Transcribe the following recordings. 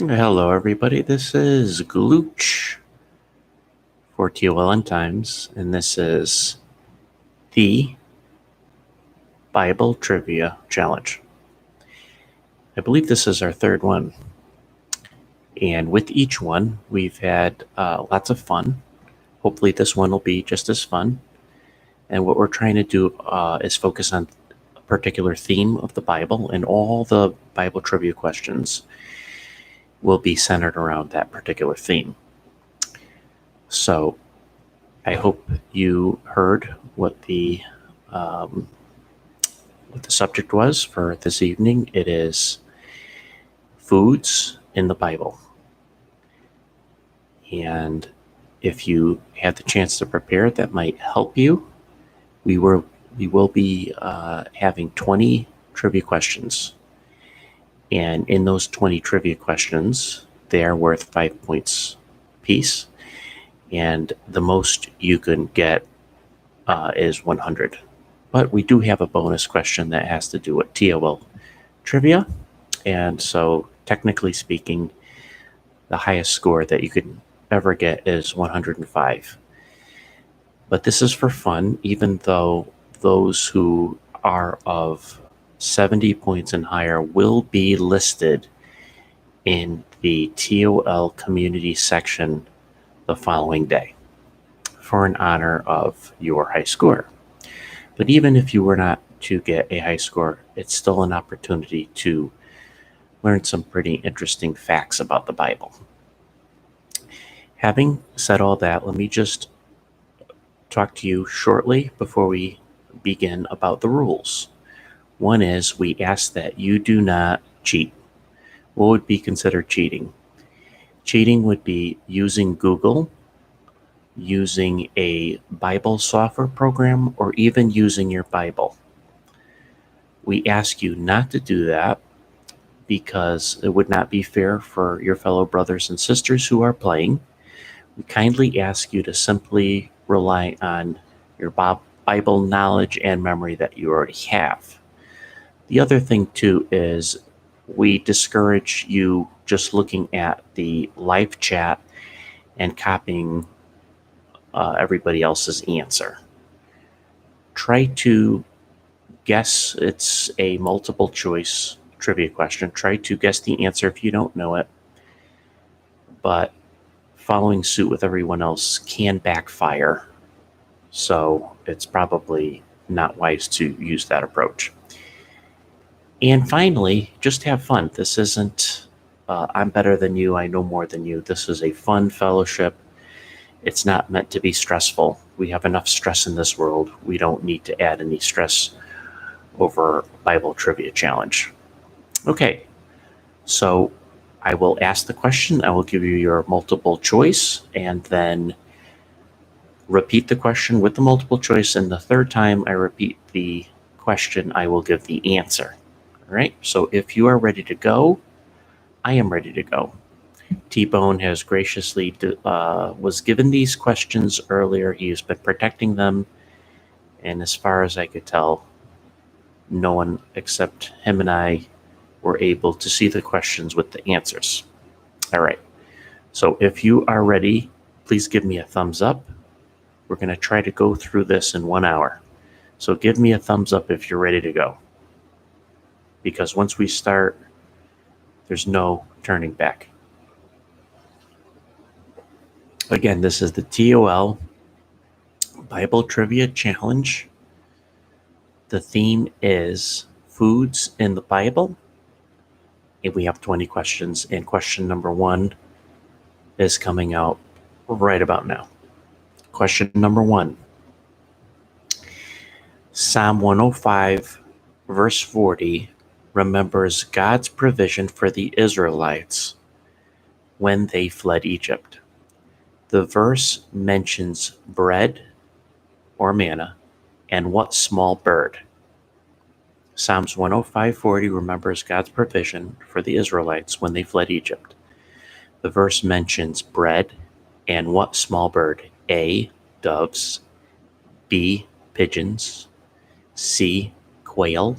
Hello, everybody. This is Glooch for TOL End Times, and this is the Bible Trivia Challenge. I believe this is our third one, and with each one, we've had lots of fun. Hopefully, this one will be just as fun. And what we're trying to do is focus on a particular theme of the Bible, and all the Bible trivia questions will be centered around that particular theme. So, I hope you heard what the subject was for this evening. It is foods in the Bible. And if you had the chance to prepare, that might help you. We will be having 20 trivia questions. And in those 20 trivia questions, they are worth 5 points apiece. And the most you can get is 100. But we do have a bonus question that has to do with TOL trivia. And so, technically speaking, the highest score that you could ever get is 105. But this is for fun, even though those who are of 70 points and higher will be listed in the TOL community section the following day for an honor of your high score. But even if you were not to get a high score, it's still an opportunity to learn some pretty interesting facts about the Bible. Having said all that, let me just talk to you shortly before we begin about the rules. One is we ask that you do not cheat. What would be considered cheating? Cheating would be using Google, using a Bible software program, or even using your Bible. We ask you not to do that because it would not be fair for your fellow brothers and sisters who are playing. We kindly ask you to simply rely on your Bible knowledge and memory that you already have. The other thing, too, is we discourage you just looking at the live chat and copying everybody else's answer. Try to guess. It's a multiple choice trivia question. Try to guess the answer if you don't know it. But following suit with everyone else can backfire. So it's probably not wise to use that approach. And finally, just have fun. This isn't, I'm better than you, I know more than you. This is a fun fellowship. It's not meant to be stressful. We have enough stress in this world. We don't need to add any stress over Bible Trivia Challenge. Okay, so I will ask the question. I will give you your multiple choice and then repeat the question with the multiple choice. And the third time I repeat the question, I will give the answer. All right, so if you are ready to go, I am ready to go. T-Bone has graciously was given these questions earlier. He has been protecting them, and as far as I could tell, no one except him and I were able to see the questions with the answers. All right, so if you are ready, please give me a thumbs up. We're going to try to go through this in 1 hour. So give me a thumbs up if you're ready to go. Because once we start, there's no turning back. Again, this is the TOL Bible Trivia Challenge. The theme is foods in the Bible. And we have 20 questions, and question number 1 is coming out right about now. Question number 1. Psalm 105, verse 40, remembers God's provision for the Israelites when they fled Egypt. The verse mentions bread or manna and what small bird? Psalms 105:40 remembers God's provision for the Israelites when they fled Egypt. The verse mentions bread and what small bird? A, doves, B, pigeons, C, quail,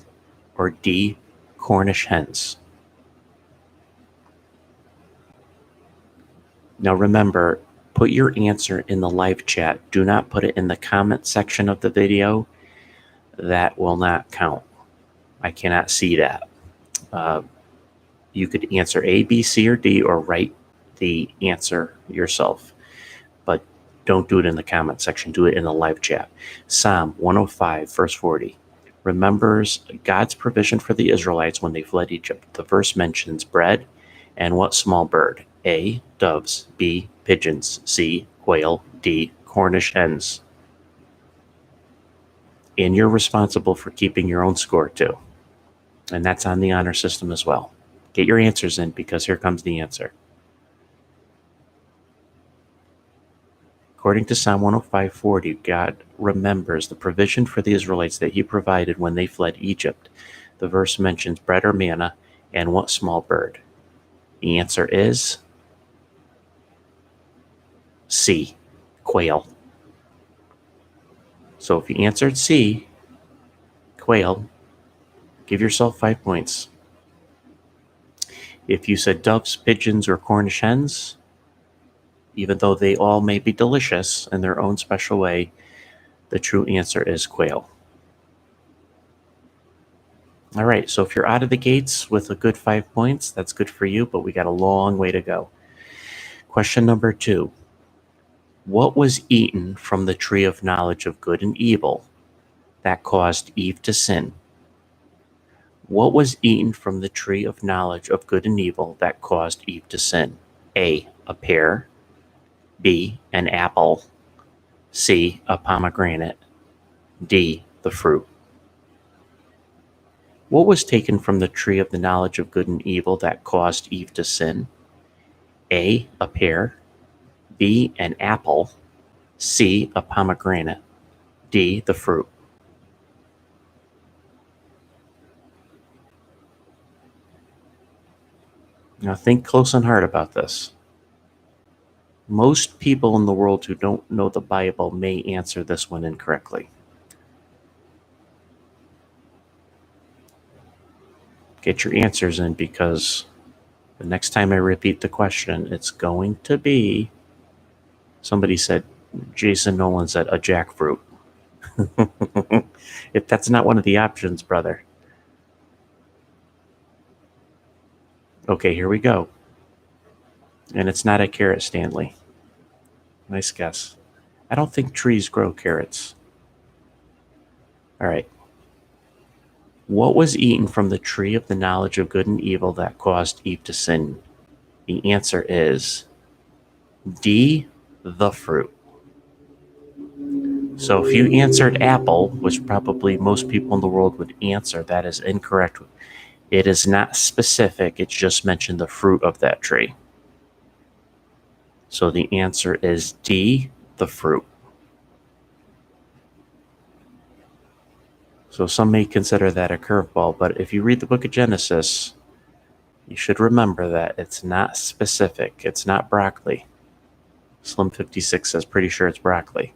or D, Cornish hens. Now remember, put your answer in the live chat. Do not put it in the comment section of the video. That will not count. I cannot see that. You could answer A, B, C, or D, or write the answer yourself. But don't do it in the comment section. Do it in the live chat. Psalm 105, verse 40. Remembers God's provision for the Israelites when they fled Egypt. The verse mentions bread and what small bird? A, doves. B, pigeons. C, quail. D, Cornish hens. And you're responsible for keeping your own score too. And that's on the honor system as well. Get your answers in, because here comes the answer. According to Psalm 105:40, God remembers the provision for the Israelites that he provided when they fled Egypt. The verse mentions bread or manna and what small bird? The answer is C, quail. So if you answered C, quail, give yourself 5 points. If you said doves, pigeons, or Cornish hens, even though they all may be delicious in their own special way, the true answer is quail. All right, so if you're out of the gates with a good 5 points, that's good for you, but we got a long way to go. Question number 2. What was eaten from the tree of knowledge of good and evil that caused Eve to sin? What was eaten from the tree of knowledge of good and evil that caused Eve to sin? A, a pear. B, an apple. C, a pomegranate. D, the fruit. What was taken from the tree of the knowledge of good and evil that caused Eve to sin? A, a pear. B, an apple. C, a pomegranate. D, the fruit. Now think close and hard about this. Most people in the world who don't know the Bible may answer this one incorrectly. Get your answers in, because the next time I repeat the question, it's going to be, somebody said, Jason Nolan said, a jackfruit. If that's not one of the options, brother. Okay, here we go. And it's not a carrot, Stanley. Nice guess. I don't think trees grow carrots. All right. What was eaten from the tree of the knowledge of good and evil that caused Eve to sin? The answer is D, the fruit. So if you answered apple, which probably most people in the world would answer, that is incorrect. It is not specific. It just mentioned the fruit of that tree. So the answer is D, the fruit. So some may consider that a curveball, but if you read the book of Genesis, you should remember that it's not specific. It's not broccoli. Slim56 says, pretty sure it's broccoli.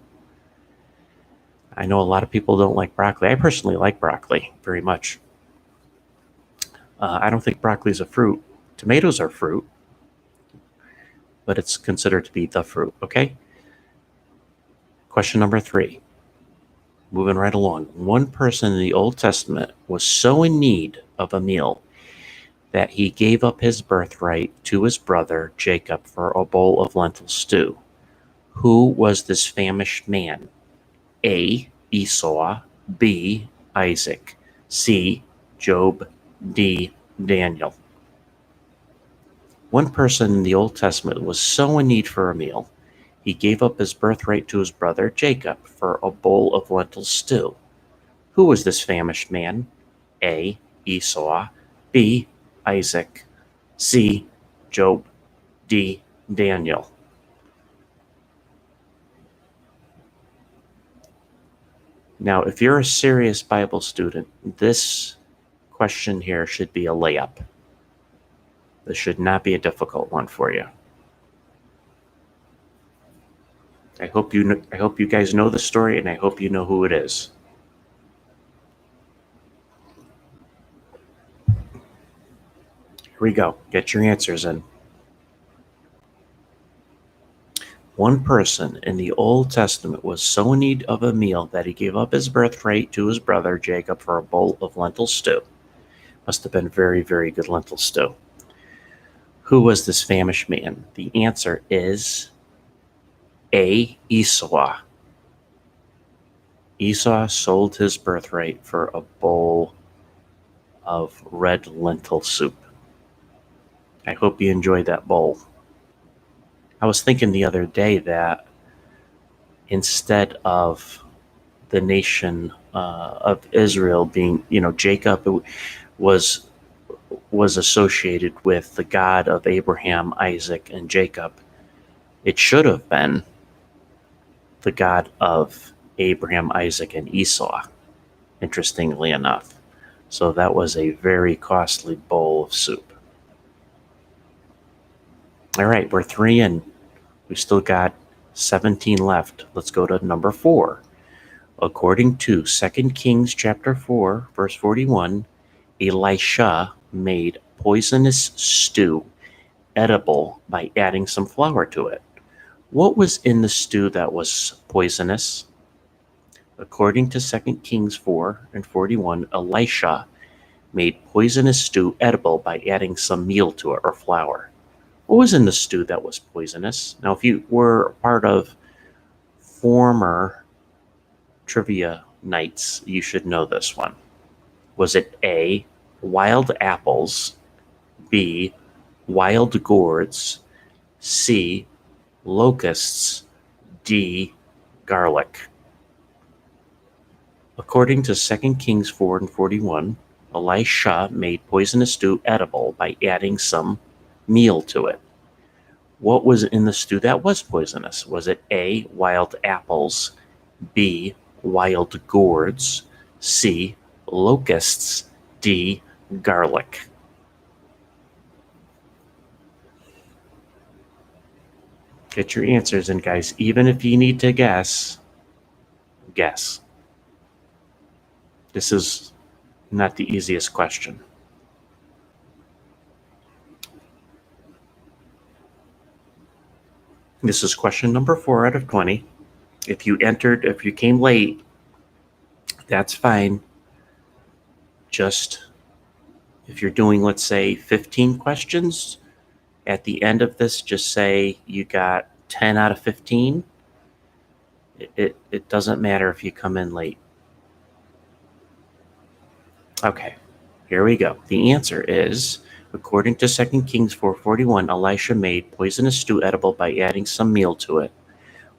I know a lot of people don't like broccoli. I personally like broccoli very much. I don't think broccoli is a fruit. Tomatoes are fruit, but it's considered to be the fruit, okay? Question number 3. Moving right along. One person in the Old Testament was so in need of a meal that he gave up his birthright to his brother Jacob for a bowl of lentil stew. Who was this famished man? A, Esau. B, Isaac. C, Job. D, Daniel. One person in the Old Testament was so in need for a meal, he gave up his birthright to his brother Jacob for a bowl of lentil stew. Who was this famished man? A, Esau. B, Isaac. C, Job. D, Daniel. Now, if you're a serious Bible student, this question here should be a layup. This should not be a difficult one for you. I hope you guys know the story, and I hope you know who it is. Here we go. Get your answers in. One person in the Old Testament was so in need of a meal that he gave up his birthright to his brother Jacob for a bowl of lentil stew. Must have been very, very good lentil stew. Who was this famished man? The answer is A. Esau. Esau sold his birthright for a bowl of red lentil soup. I hope you enjoyed that bowl. I was thinking the other day that instead of the nation of Israel being, Jacob was associated with the God of Abraham, Isaac, and Jacob. It should have been the God of Abraham, Isaac, and Esau, interestingly enough. So that was a very costly bowl of soup. All right, we're 3 in. We still got 17 left. Let's go to number 4. According to 2 Kings chapter 4, verse 41, Elisha made poisonous stew edible by adding some flour to it. What was in the stew that was poisonous? According to 2 Kings 4 and 41, Elisha made poisonous stew edible by adding some meal to it or flour. What was in the stew that was poisonous? Now, if you were part of former trivia nights, you should know this one. Was it A, wild apples, B, wild gourds, C, locusts, D, garlic? According to 2 Kings 4 and 41, Elisha made poisonous stew edible by adding some meal to it. What was in the stew that was poisonous? Was it A, wild apples, B, wild gourds, C, locusts, D, garlic? Get your answers in, guys. Even if you need to guess. This is not the easiest question. This is question number 4 out of 20. If you came late, that's fine. Just if you're doing, let's say, 15 questions, at the end of this, just say you got 10 out of 15. It doesn't matter if you come in late. Okay, here we go. The answer is, according to 2 Kings 4:41, Elisha made poisonous stew edible by adding some meal to it.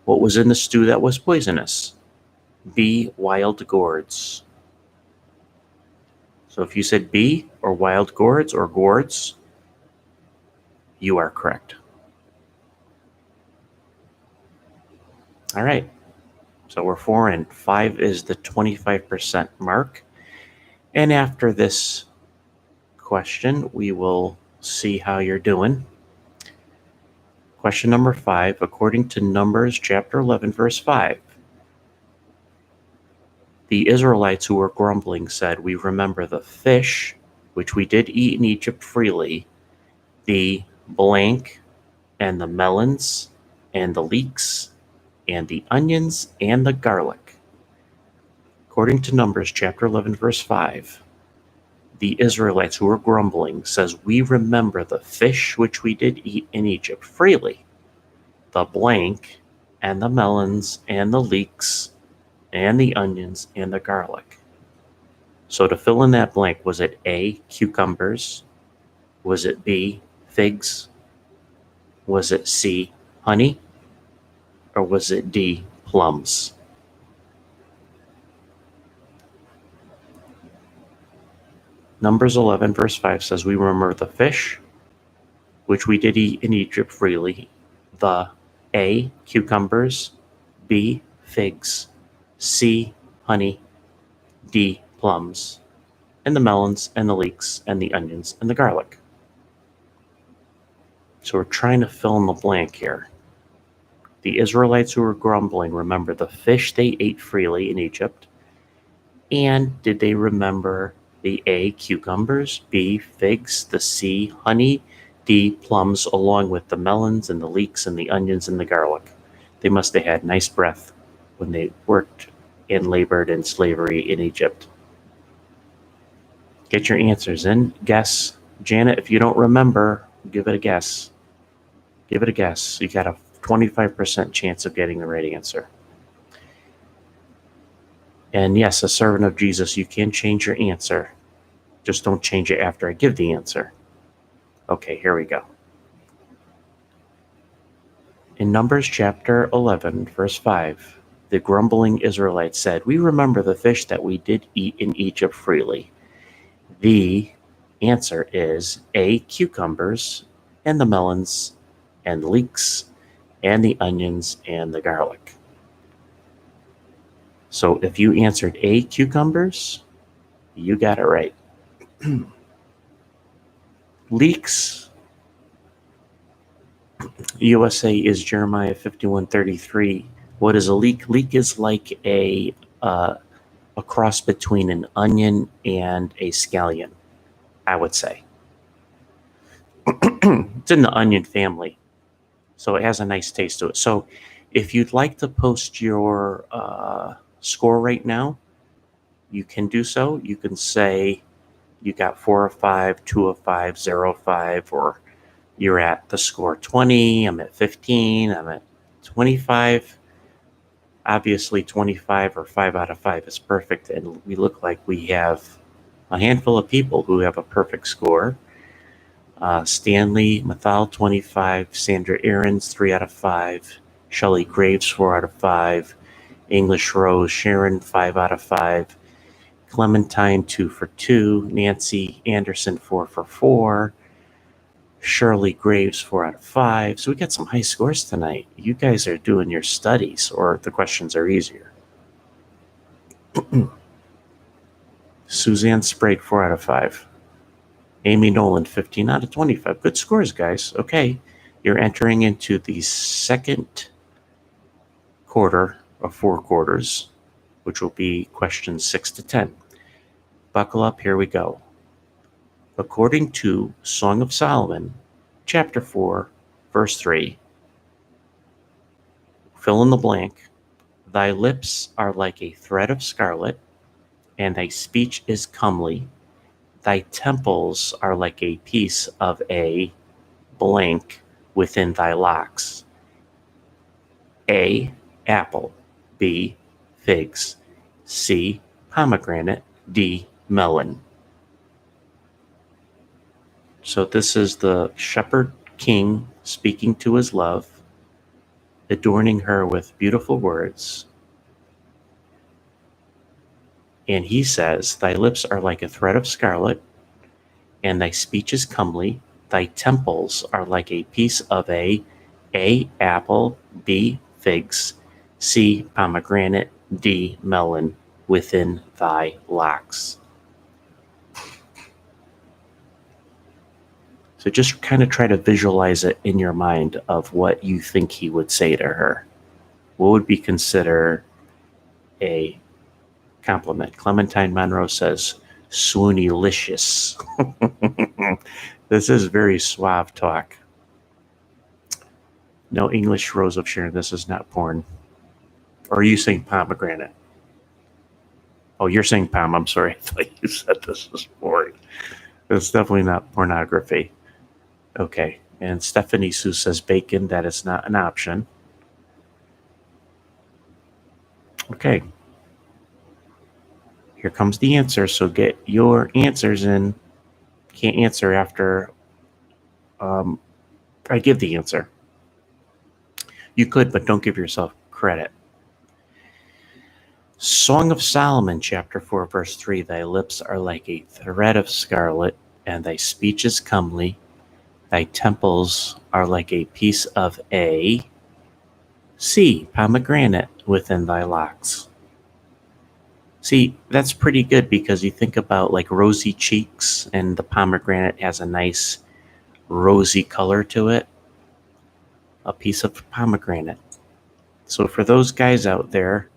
What was in the stew that was poisonous? B, wild gourds. So if you said B, or wild gourds, or gourds, you are correct. All right, so we're 4 in. 5 is the 25% mark. And after this question, we will see how you're doing. Question number 5, according to Numbers chapter 11, verse 5, the Israelites who were grumbling said, "We remember the fish which we did eat in Egypt freely, the blank, and the melons, and the leeks, and the onions, and the garlic." According to Numbers chapter 11, verse 5, the Israelites who were grumbling says, "We remember the fish which we did eat in Egypt freely, the blank, and the melons, and the leeks, and the onions, and the garlic." So to fill in that blank, was it A, cucumbers? Was it B, figs? Was it C, honey? Or was it D, plums? Numbers 11, verse 5 says, "We remember the fish, which we did eat in Egypt freely, the A, cucumbers, B, figs, C, honey, D, plums, and the melons, and the leeks, and the onions, and the garlic." So we're trying to fill in the blank here. The Israelites who were grumbling remember the fish they ate freely in Egypt. And did they remember the A, cucumbers, B, figs, the C, honey, D, plums, along with the melons and the leeks and the onions and the garlic? They must have had nice breath when they worked and labored in slavery in Egypt. Get your answers in. Guess. Janet, if you don't remember, give it a guess. Give it a guess. You got a 25% chance of getting the right answer. And yes, a servant of Jesus, you can change your answer. Just don't change it after I give the answer. Okay, here we go. In Numbers chapter 11, verse 5, the grumbling Israelites said, "We remember the fish that we did eat in Egypt freely." The answer is A, cucumbers, and the melons, and the leeks, and the onions, and the garlic. So if you answered A, cucumbers, you got it right. Leeks, USA is Jeremiah 51:33. What is a leek? Leek is like a cross between an onion and a scallion, I would say. It's in the onion family, so it has a nice taste to it. So if you'd like to post your score right now, you can do so. You can say you got 4 of 5, 2 of 5, 0 of 5, or you're at the score 20, I'm at 15, I'm at 25. Obviously 25 or 5 out of 5 is perfect, and we look like we have a handful of people who have a perfect score. Stanley Mathal, 25, Sandra Aarons, 3 out of 5, Shelley Graves, 4 out of 5, English Rose Sharon, 5 out of 5, Clementine, 2 for 2, Nancy Anderson, 4 for 4, Shirley Graves, 4 out of 5. So we got some high scores tonight. You guys are doing your studies, or the questions are easier. Suzanne Sprague, 4 out of 5. Amy Nolan, 15 out of 25. Good scores, guys. Okay, you're entering into the second quarter of 4 quarters, which will be questions 6 to 10. Buckle up, here we go. According to Song of Solomon, chapter 4, verse 3, fill in the blank, thy lips are like a thread of scarlet, and thy speech is comely. Thy temples are like a piece of a blank within thy locks. A, apple. B, figs. C, pomegranate. D, melon. So this is the shepherd king speaking to his love, adorning her with beautiful words. And he says, thy lips are like a thread of scarlet, and thy speech is comely. Thy temples are like a piece of A, apple, B, figs, C, pomegranate, D, melon, within thy locks. So just kind of try to visualize it in your mind of what you think he would say to her. What would be considered a compliment? Clementine Monroe says, swoonylicious. This is very suave talk. No, English Rose of Sharon, this is not porn. Or are you saying pomegranate? Oh, you're saying pom, I'm sorry. I thought you said this was porn. It's definitely not pornography. Okay, and Stephanie Sue says bacon, that is not an option. Okay. Here comes the answer, so get your answers in. Can't answer after I give the answer. You could, but don't give yourself credit. Song of Solomon, chapter 4, verse 3, thy lips are like a thread of scarlet, and thy speech is comely. Thy temples are like a piece of A, C, pomegranate within thy locks. See, that's pretty good because you think about like rosy cheeks, and the pomegranate has a nice rosy color to it. A piece of pomegranate. So for those guys out there,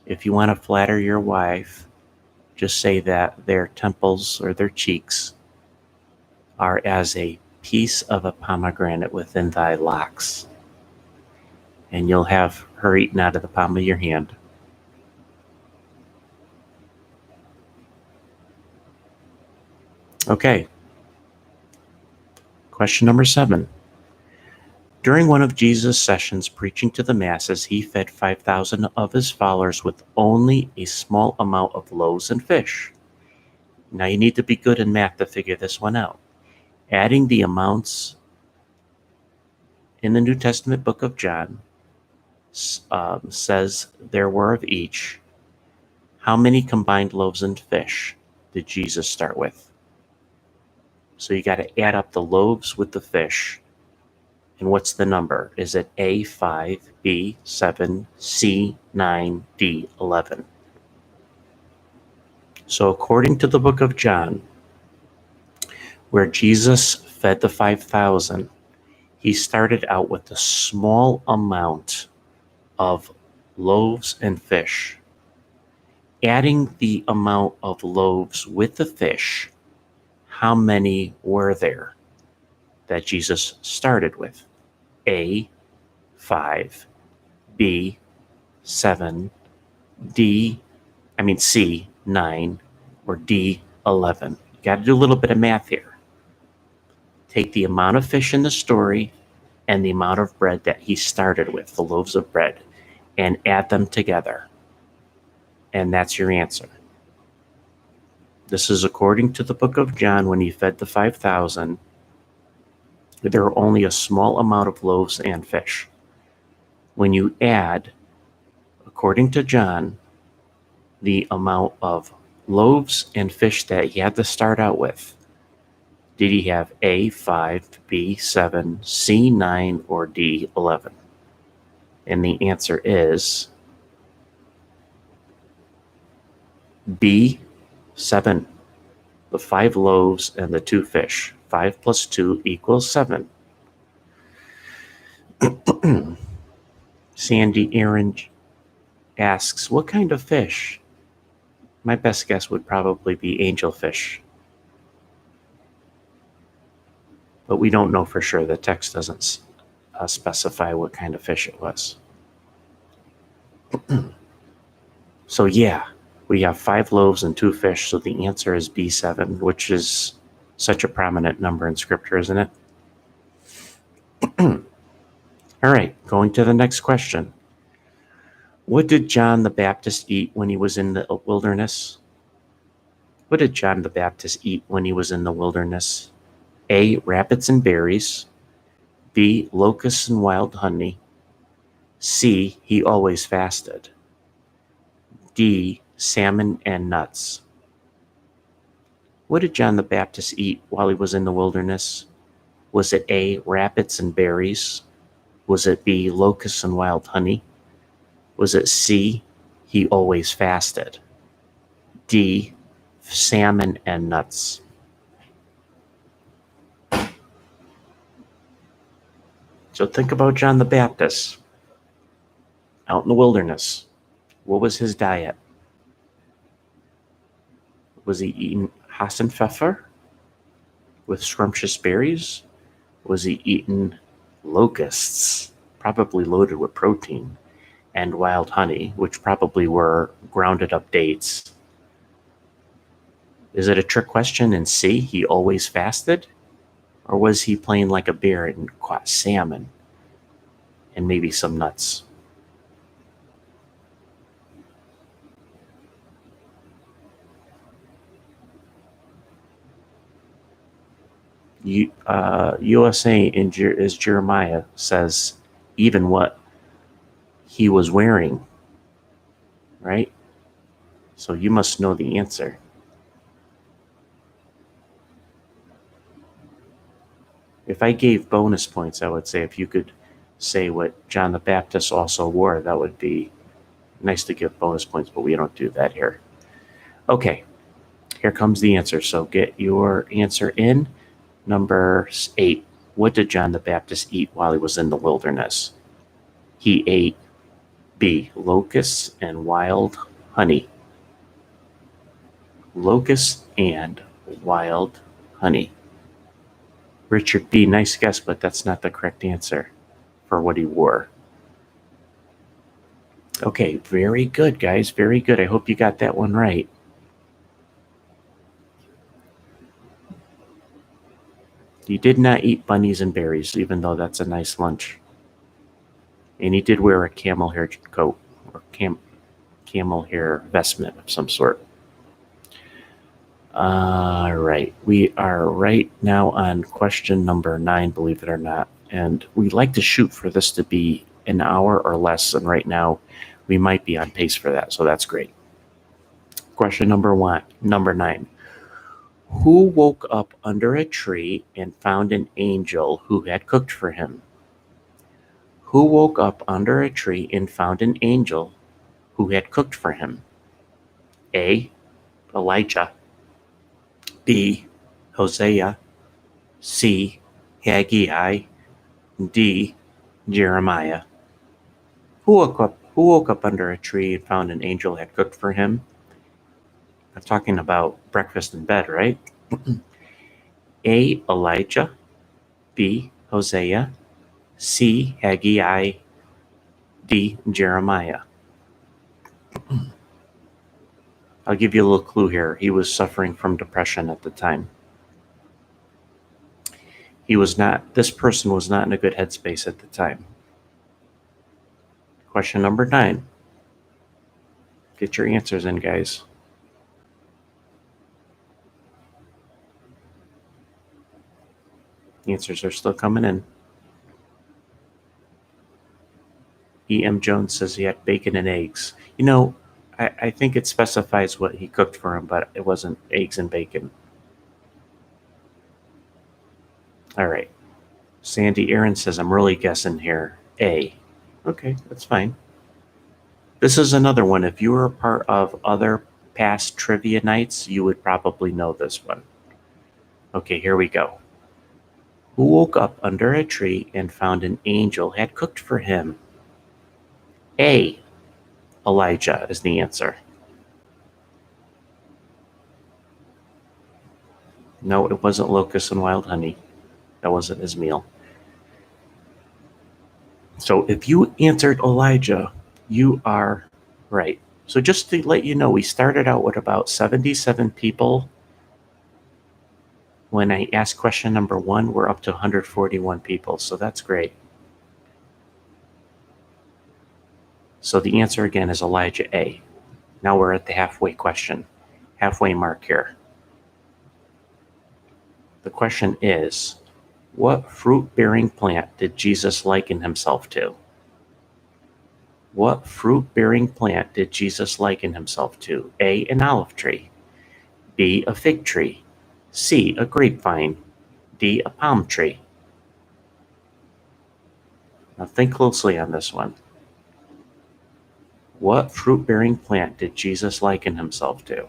if you want to flatter your wife, just say that their temples or their cheeks are as a piece of a pomegranate within thy locks. and you'll have her eaten out of the palm of your hand. Okay. Question number 7. During one of Jesus' sessions preaching to the masses, he fed 5,000 of his followers with only a small amount of loaves and fish. Now you need to be good in math to figure this one out. Adding the amounts in the New Testament book of John says there were of each. How many combined loaves and fish did Jesus start with? So you got to add up the loaves with the fish. And what's the number? Is it A, 5, B, 7, C, 9, D, 11? So according to the book of John, where Jesus fed the 5,000, he started out with a small amount of loaves and fish. Adding the amount of loaves with the fish, how many were there that Jesus started with? A, 5, B, 7, C, 9, or D, 11. You got to do a little bit of math here. Take the amount of fish in the story and the amount of bread that he started with, the loaves of bread, and add them together. And that's your answer. This is according to the book of John. When he fed the 5,000, there were only a small amount of loaves and fish. When you add, according to John, the amount of loaves and fish that he had to start out with, did he have A, 5, B, 7, C, 9, or D, 11? And the answer is B, 7. The 5 loaves and the 2 fish. 5 plus 2 equals 7. Sandy Aaron asks, what kind of fish? My best guess would probably be angelfish. But we don't know for sure. The text doesn't specify what kind of fish it was. So yeah, we have 5 loaves and 2 fish, so the answer is B7, which is such a prominent number in Scripture, isn't it? All right, going to the next question. What did John the Baptist eat when he was in the wilderness? What did John the Baptist eat when he was in the wilderness? A, rabbits and berries. B, locusts and wild honey. C, he always fasted. D, salmon and nuts. What did John the Baptist eat while he was in the wilderness? Was it A, rabbits and berries? Was it B, locusts and wild honey? Was it C, he always fasted? D, salmon and nuts. So think about John the Baptist out in the wilderness. What was his diet? Was he eating Hassenpfeffer with scrumptious berries? Was he eating locusts, probably loaded with protein, and wild honey, which probably were grounded up dates? Is it a trick question? And C, he always fasted? Or was he playing like a bear and caught salmon and maybe some nuts? USA is Jeremiah says even what he was wearing, right? So you must know the answer. If I gave bonus points, I would say if you could say what John the Baptist also wore, that would be nice to give bonus points, but we don't do that here. Okay, here comes the answer. So get your answer in. Number 8. What did John the Baptist eat while he was in the wilderness? He ate B, locusts and wild honey. Locusts and wild honey. Richard B, nice guess, but that's not the correct answer for what he wore. Okay, very good, guys. Very good. I hope you got that one right. He did not eat bunnies and berries, even though that's a nice lunch. And he did wear a camel hair coat or camel hair vestment of some sort. All right. We are right now on question number 9, believe it or not. And we like to shoot for this to be an hour or less. And right now, we might be on pace for that. So that's great. Question number 9. Who woke up under a tree and found an angel who had cooked for him? Who woke up under a tree and found an angel who had cooked for him? A. Elijah. B. Hosea. C. Haggai. D. Jeremiah. Who woke up under a tree and found an angel had cooked for him? I'm talking about breakfast in bed, right? A. Elijah. B. Hosea. C. Haggai. D. Jeremiah. I'll give you a little clue here. He was suffering from depression at the time. This person was not in a good headspace at the time. Question number 9. Get your answers in, guys. Answers are still coming in. E.M. Jones says he had bacon and eggs. You know, I think it specifies what he cooked for him, but it wasn't eggs and bacon. All right. Sandy Aaron says, I'm really guessing here. A. Okay, that's fine. This is another one. If you were a part of other past trivia nights, you would probably know this one. Okay, here we go. Who woke up under a tree and found an angel had cooked for him? A. Elijah is the answer. No, it wasn't locusts and wild honey. That wasn't his meal. So if you answered Elijah, you are right. So just to let you know, we started out with about 77 people. When I asked question number 1, we're up to 141 people. So that's great. So the answer again is Elijah A. Now we're at the halfway mark here. The question is, what fruit-bearing plant did Jesus liken himself to? What fruit-bearing plant did Jesus liken himself to? A, an olive tree. B, a fig tree. C, a grapevine. D, a palm tree. Now think closely on this one. What fruit-bearing plant did Jesus liken himself to?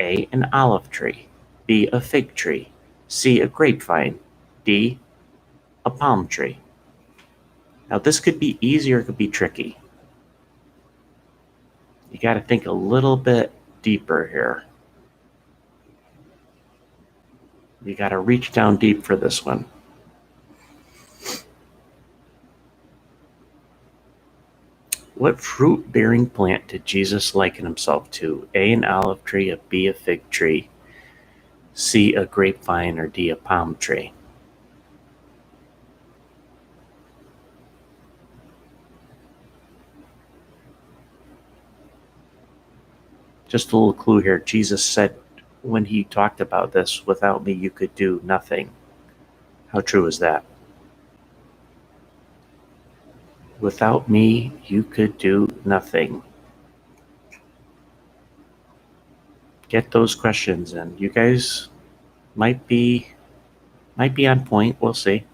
A, an olive tree. B, a fig tree. C, a grapevine. D, a palm tree. Now this could be easy or it could be tricky. You got to think a little bit deeper here. You got to reach down deep for this one. What fruit-bearing plant did Jesus liken himself to? A, an olive tree, B, a fig tree, C, a grapevine, or D, a palm tree? Just a little clue here. Jesus said when he talked about this, without me you could do nothing. How true is that? Without me you could do nothing. Get those questions in. You guys might be on point. We'll see.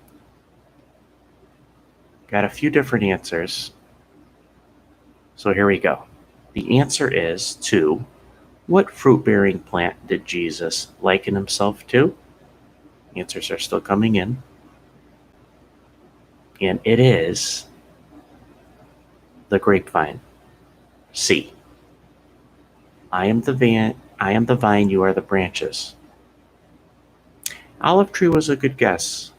Got a few different answers. So here we go. The answer is to what fruit-bearing plant did Jesus liken himself to? Answers are still coming in. And it is the grapevine. C. I am the vine, you are the branches. Olive tree was a good guess,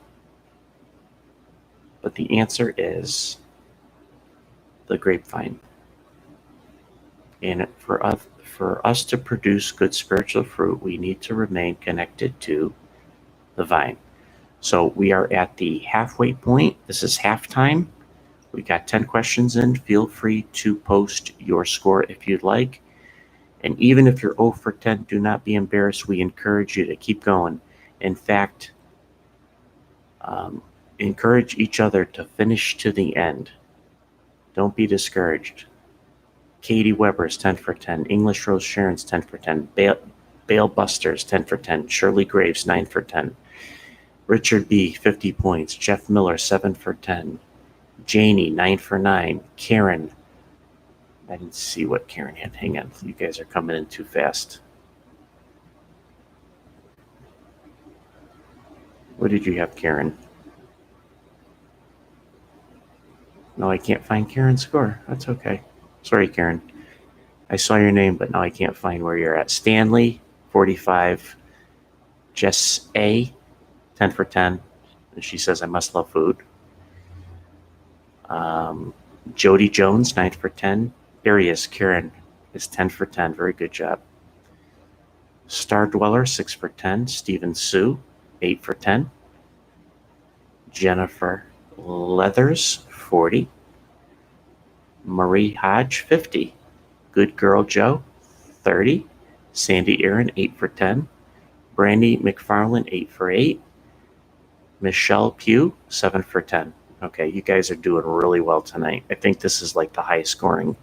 but the answer is the grapevine. And for us to produce good spiritual fruit, we need to remain connected to the vine. So we are at the halfway point. This is halftime. We got 10 questions in. Feel free to post your score if you'd like. And even if you're 0 for 10, do not be embarrassed. We encourage you to keep going. In fact, encourage each other to finish to the end. Don't be discouraged. Katie Weber's 10 for 10. English Rose Sharon's 10 for 10. Bale Buster's 10 for 10. Shirley Graves 9 for 10. Richard B. 50 points. Jeff Miller 7 for 10. Janie 9 for 9. Karen, I didn't see what Karen had. Hang on, you guys are coming in too fast. What did you have, Karen? No, I can't find Karen's score. That's okay. Sorry, Karen. I saw your name, but now I can't find where you're at. Stanley, 45. Jess A, 10 for 10. And she says, I must love food. Jody Jones, 9 for 10. There he is. Karen is 10 for 10. Very good job. Star Dweller, 6 for 10. Stephen Sue, 8 for 10. Jennifer Leathers, 40. Marie Hodge, 50. Good Girl Joe, 30. Sandy Aaron, 8 for 10. Brandy McFarland, 8 for 8. Michelle Pugh, 7 for 10. Okay, you guys are doing really well tonight. I think this is like the highest scoring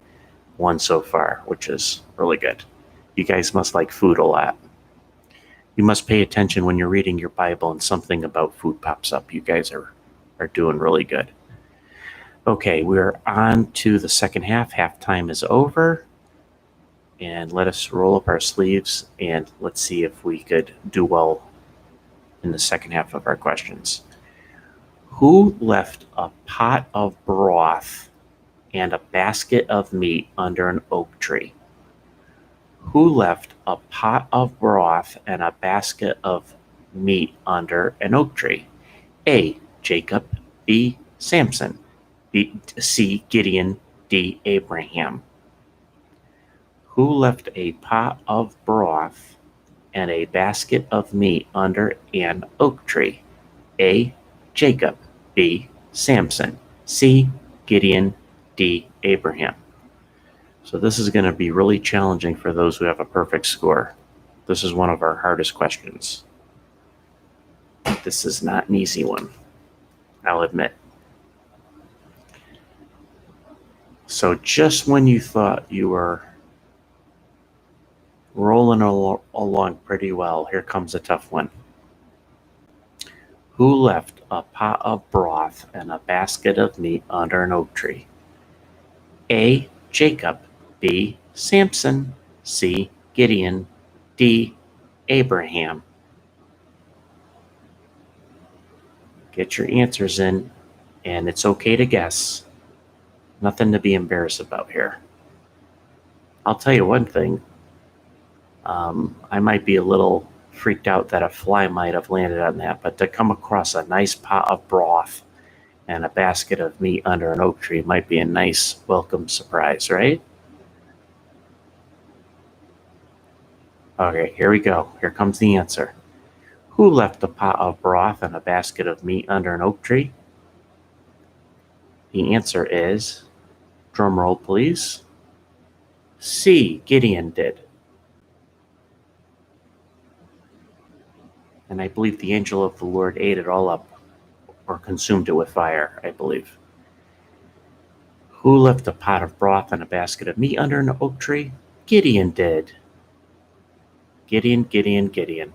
one so far, which is really good. You guys must like food a lot. You must pay attention when you're reading your Bible and something about food pops up. You guys are doing really good. Okay, we're on to the second half. Halftime is over. And let us roll up our sleeves and let's see if we could do well in the second half of our questions. Who left a pot of broth and a basket of meat under an oak tree? Who left a pot of broth and a basket of meat under an oak tree? A, Jacob. B, Samson. C, Gideon. D, Abraham. Who left a pot of broth and a basket of meat under an oak tree? A, Jacob. B, Samson. C, Gideon. D, Abraham. So this is going to be really challenging for those who have a perfect score. This is one of our hardest questions. This is not an easy one, I'll admit. So just when you thought you were rolling along pretty well, here comes a tough one. Who left a pot of broth and a basket of meat under an oak tree? A, Jacob. B, Samson. C, Gideon. D, Abraham. Get your answers in, and it's okay to guess. Nothing to be embarrassed about here. I'll tell you one thing. I might be a little freaked out that a fly might have landed on that, but to come across a nice pot of broth and a basket of meat under an oak tree might be a nice welcome surprise, right? Okay, here we go. Here comes the answer. Who left a pot of broth and a basket of meat under an oak tree? The answer is, drum roll please, C, Gideon did. And I believe the angel of the Lord ate it all up, or consumed it with fire, I believe. Who left a pot of broth and a basket of meat under an oak tree? Gideon did. Gideon, Gideon, Gideon.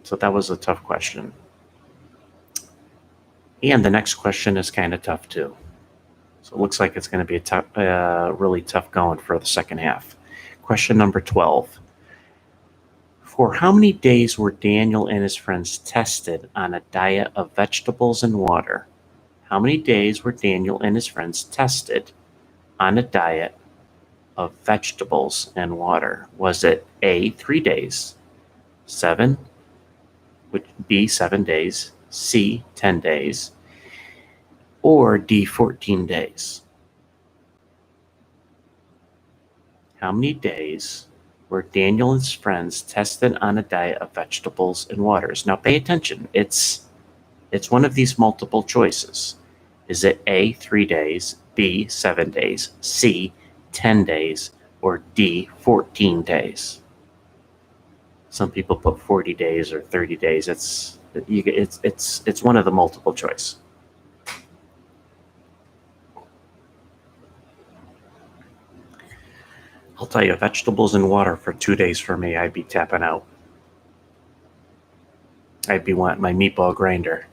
So that was a tough question. And the next question is kind of tough too. So it looks like it's going to be really tough going for the second half. Question number 12. For how many days were Daniel and his friends tested on a diet of vegetables and water? How many days were Daniel and his friends tested on a diet of vegetables and water? Was it A, 3 days, 7, B, 7 days, C, 10 days, or D, 14 days? How many days were Daniel and his friends tested on a diet of vegetables and waters? Now pay attention. It's one of these multiple choices. Is it A, 3 days, B, 7 days, C, 10 days, or D, 14 days? Some people put 40 days or 30 days. It's one of the multiple choice. I'll tell you, vegetables and water for 2 days for me, I'd be tapping out. I'd be wanting my meatball grinder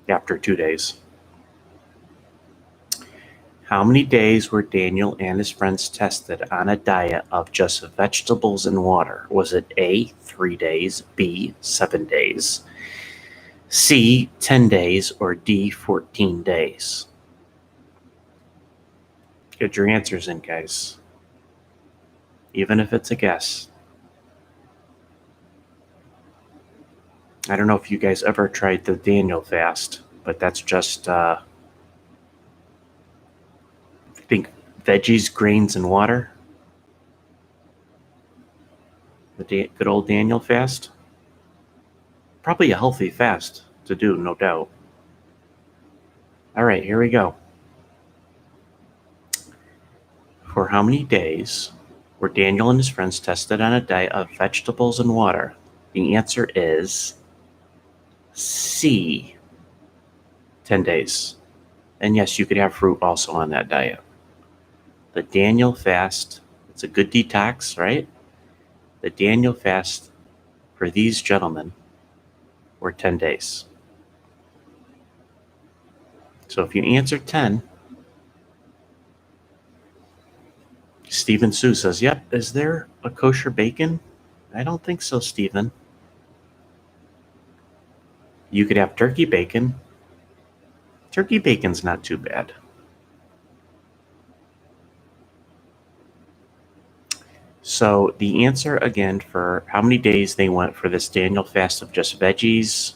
after 2 days. How many days were Daniel and his friends tested on a diet of just vegetables and water? Was it A, 3 days, B, 7 days, C, 10 days, or D, 14 days? Get your answers in, guys. Even if it's a guess. I don't know if you guys ever tried the Daniel fast, but that's just, I think, veggies, grains, and water. The good old Daniel fast. Probably a healthy fast to do, no doubt. All right, here we go. For how many days were Daniel and his friends tested on a diet of vegetables and water? The answer is C, 10 days. And yes, you could have fruit also on that diet. The Daniel fast, it's a good detox, right? The Daniel fast for these gentlemen were 10 days. So if you answer 10, Stephen Sue says, yep, is there a kosher bacon? I don't think so, Stephen. You could have turkey bacon. Turkey bacon's not too bad. So the answer again for how many days they went for this Daniel fast of just veggies,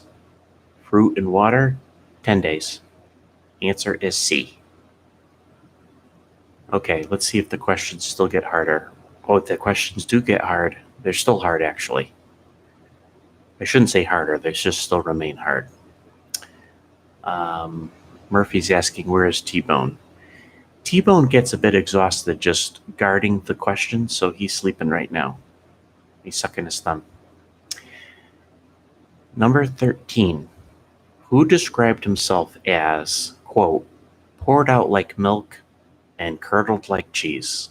fruit, and water, 10 days. Answer is C. Okay, let's see if the questions still get harder. Oh, the questions do get hard. They're still hard, actually. I shouldn't say harder. They just still remain hard. Murphy's asking, where is T-Bone? T-Bone gets a bit exhausted just guarding the question, so he's sleeping right now. He's sucking his thumb. Number 13. Who described himself as, quote, poured out like milk and curdled like cheese?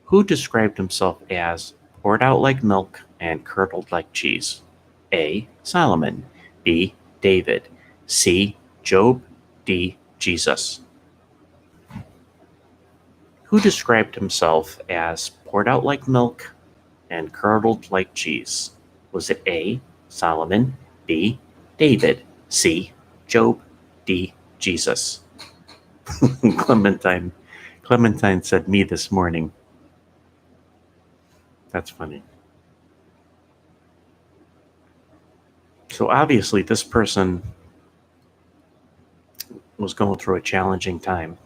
Who described himself as poured out like milk and curdled like cheese? A, Solomon. B, David. C, Job. D, Jesus. Who described himself as poured out like milk and curdled like cheese? Was it A, Solomon. B, David. C, Job. D, Jesus. Clementine said me this morning. That's funny. So obviously this person was going through a challenging time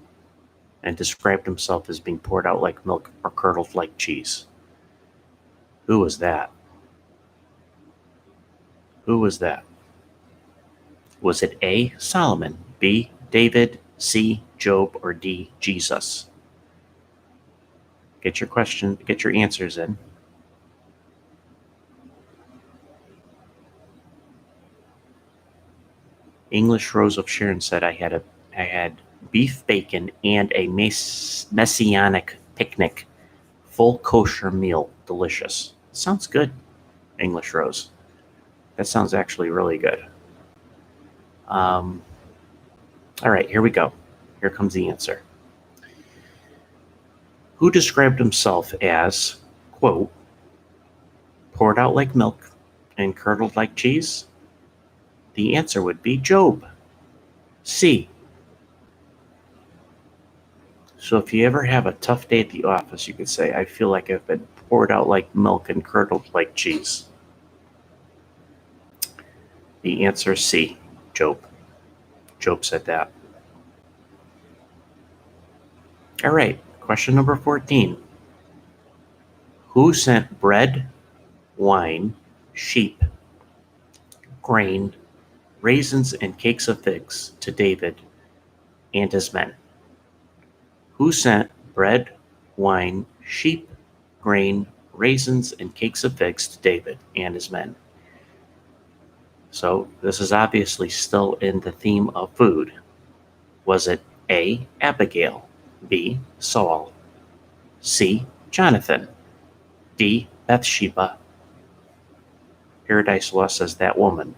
and described himself as being poured out like milk or curdled like cheese. Who was that? Who was that? Was it A, Solomon, B, David, C, Job, or D, Jesus? Get your answers in. English Rose of Sharon said I had beef bacon and a messianic picnic, full kosher meal, delicious. Sounds good, English Rose. That sounds actually really good. All right, here we go. Here comes the answer. Who described himself as, quote, poured out like milk and curdled like cheese? The answer would be Job. C. So if you ever have a tough day at the office, you could say, I feel like I've been poured out like milk and curdled like cheese. The answer is C, Job. Job said that. All right, question number 14. Who sent bread, wine, sheep, grain, raisins, and cakes of figs to David and his men? Who sent bread, wine, sheep, grain, raisins, and cakes of figs to David and his men? So this is obviously still in the theme of food. Was it A, Abigail, B, Saul, C, Jonathan, D, Bathsheba? Paradise Lost says that woman.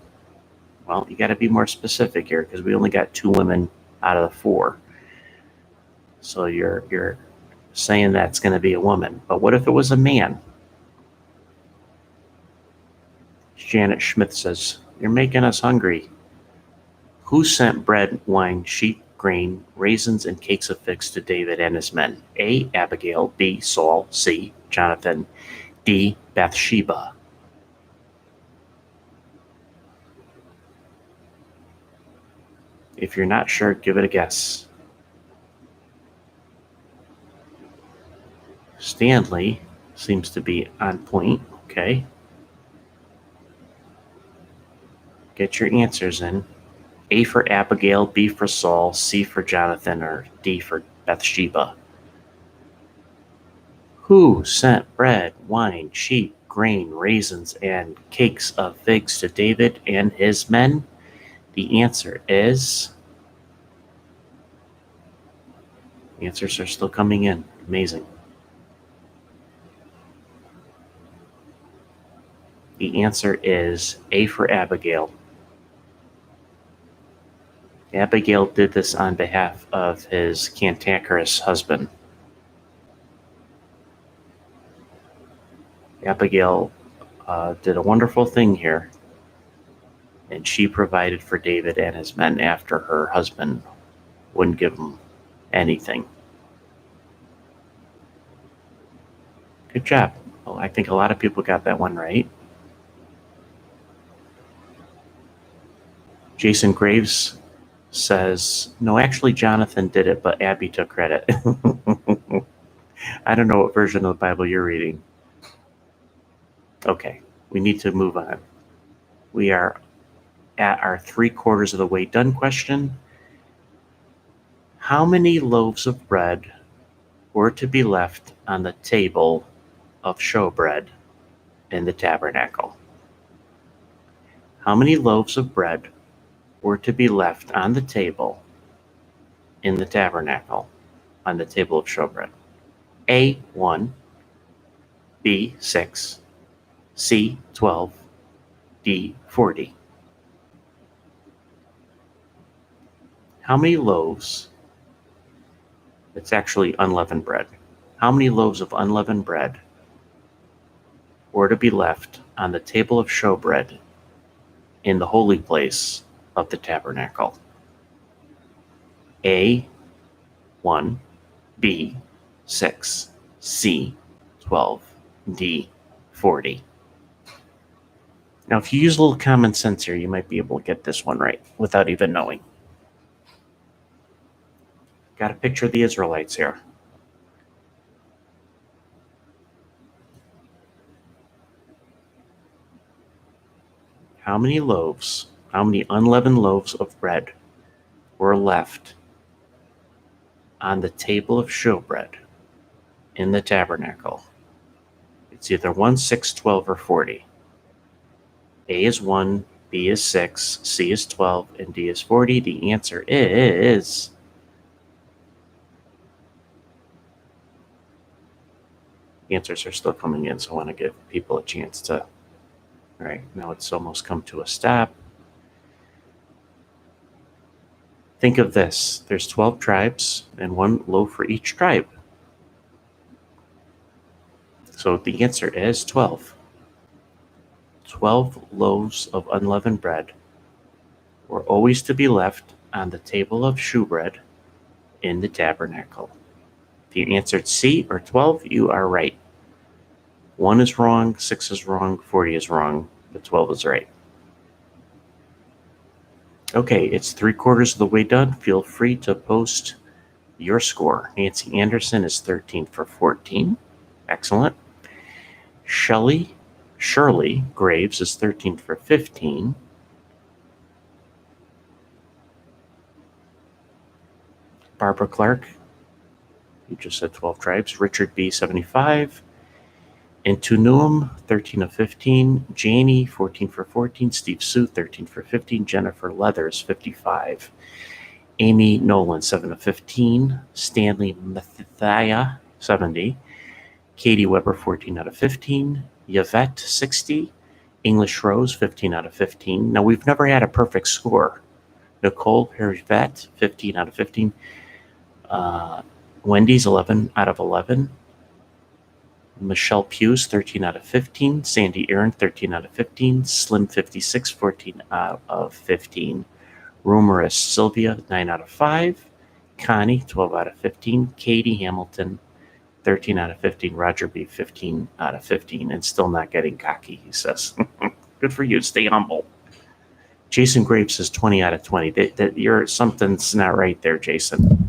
Well, you got to be more specific here because we only got 2 women out of the 4. So you're saying that's going to be a woman. But what if it was a man? Janet Schmidt says, you're making us hungry. Who sent bread, wine, sheep, grain, raisins, and cakes of figs to David and his men? A, Abigail, B, Saul, C, Jonathan, D, Bathsheba. If you're not sure, give it a guess. Stanley seems to be on point. Okay. Get your answers in. A for Abigail, B for Saul, C for Jonathan, or D for Bathsheba. Who sent bread, wine, sheep, grain, raisins, and cakes of figs to David and his men? The answer is... Answers are still coming in. Amazing. The answer is A for Abigail. Abigail did this on behalf of his cantankerous husband. Abigail did a wonderful thing here, and she provided for David and his men after her husband wouldn't give him anything. Good job. Well, I think a lot of people got that one right. Jason Graves says, no, actually Jonathan did it, but Abby took credit. I don't know what version of the Bible you're reading. Okay, we need to move on. We are at our 3/4 of the way done question. How many loaves of bread were to be left on the table of showbread in the tabernacle? How many loaves of bread were to be left on the table in the tabernacle on the table of showbread? A, 1, B, 6, C, 12, D, 40. How many loaves? It's actually unleavened bread. How many loaves of unleavened bread were to be left on the table of showbread in the holy place of the tabernacle? A, 1, B, 6, C, 12, D, 40. Now, if you use a little common sense here, you might be able to get this one right without even knowing. Got to picture the Israelites here. How many loaves, how many unleavened loaves of bread were left on the table of showbread in the tabernacle? It's either 1, 6, 12, or 40. A is 1, B is 6, C is 12, and D is 40. The answer is... Answers are still coming in, so I want to give people a chance to... All right, now it's almost come to a stop. Think of this. There's 12 tribes and 1 loaf for each tribe. So the answer is 12. 12 loaves of unleavened bread were always to be left on the table of showbread in the tabernacle. If you answered C or 12, you are right. 1 is wrong, 6 is wrong, 40 is wrong, but 12 is right. Okay, it's 3/4 of the way done. Feel free to post your score. Nancy Anderson is 13 for 14. Excellent. Shirley Graves is 13 for 15. Barbara Clark, you just said 12 tribes. Richard B, 75. Intunuum, 13 of 15. Janie, 14 for 14. Steve Sue, 13 for 15. Jennifer Leathers, 55. Amy Nolan, 7 of 15. Stanley Mathia, 70. Katie Weber, 14 out of 15. Yvette, 60. English Rose, 15 out of 15. Now, we've never had a perfect score. Nicole Hervet, 15 out of 15. Wendy's, 11 out of 11. Michelle Hughes, 13 out of 15. Sandy Aaron, 13 out of 15. Slim 56, 14 out of 15. Rumorous Sylvia, 9 out of 5. Connie, 12 out of 15. Katie Hamilton, 13 out of 15. Roger B, 15 out of 15. And still not getting cocky, he says. Good for you. Stay humble. Jason Graves says 20 out of 20. Something's not right there, Jason.